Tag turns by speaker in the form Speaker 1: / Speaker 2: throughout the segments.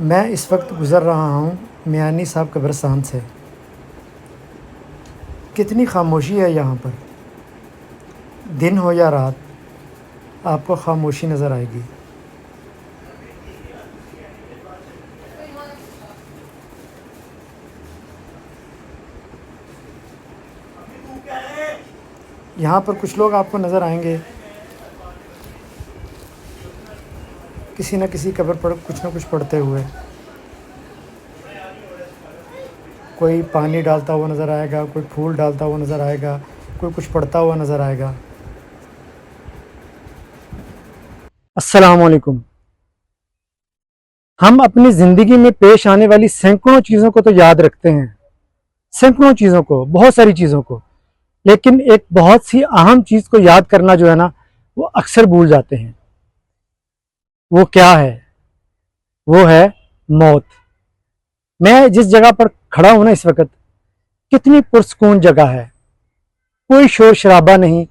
Speaker 1: मैं इस वक्त गुज़र रहा हूँ मियानी साहब कब्रिस्तान से। कितनी खामोशी है यहाँ पर। दिन हो या रात, आपको खामोशी नज़र आएगी। यहाँ पर कुछ लोग आपको नज़र आएंगे, किसी न किसी कब्र पर कुछ न कुछ पढ़ते हुए। कोई पानी डालता हुआ नज़र आएगा, कोई फूल डालता हुआ नज़र आएगा, कोई कुछ पढ़ता हुआ नज़र आएगा। अस्सलाम वालेकुम। हम अपनी ज़िंदगी में पेश आने वाली सैकड़ों चीज़ों को तो याद रखते हैं, सैकड़ों चीज़ों को, बहुत सारी चीज़ों को, लेकिन एक बहुत सी अहम चीज़ को याद करना जो है ना, वो अक्सर भूल जाते हैं। वो क्या है? वो है मौत। मैं जिस जगह पर खड़ा हूं ना इस वक्त, कितनी पुरसकून जगह है। कोई शोर शराबा नहीं,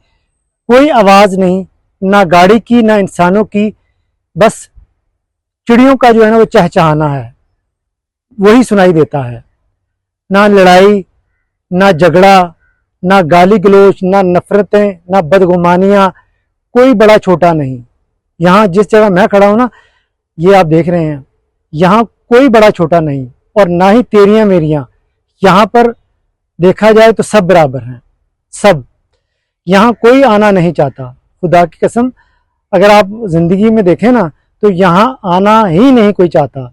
Speaker 1: कोई आवाज नहीं, ना गाड़ी की ना इंसानों की, बस चिड़ियों का जो है ना वो चहचहाना है, वही सुनाई देता है। ना लड़ाई, ना झगड़ा, ना गाली गलोच, ना नफरतें, ना बदगुमानियां, कोई बड़ा छोटा नहीं। यहाँ जिस जगह मैं खड़ा हूं ना, ये आप देख रहे हैं, यहाँ कोई बड़ा छोटा नहीं, और ना ही तेरियां मेरियां। यहाँ पर देखा जाए तो सब बराबर हैं, सब। यहाँ कोई आना नहीं चाहता, खुदा की कसम। अगर आप जिंदगी में देखें ना, तो यहाँ आना ही नहीं कोई चाहता,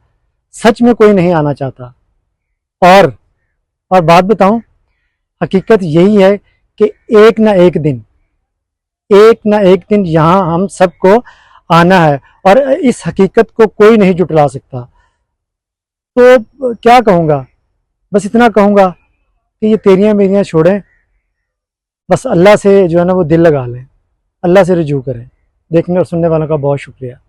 Speaker 1: सच में कोई नहीं आना चाहता। और बात बताऊं, हकीकत यही है कि एक ना एक दिन, एक ना एक दिन यहाँ हम सबको आना है, और इस हकीकत को कोई नहीं जुटला सकता। तो क्या कहूँगा, बस इतना कहूँगा कि ये तेरियां मेरियां छोड़ें, बस अल्लाह से जो है ना वो दिल लगा लें, अल्लाह से रुजू करें। देखने और सुनने वालों का बहुत शुक्रिया।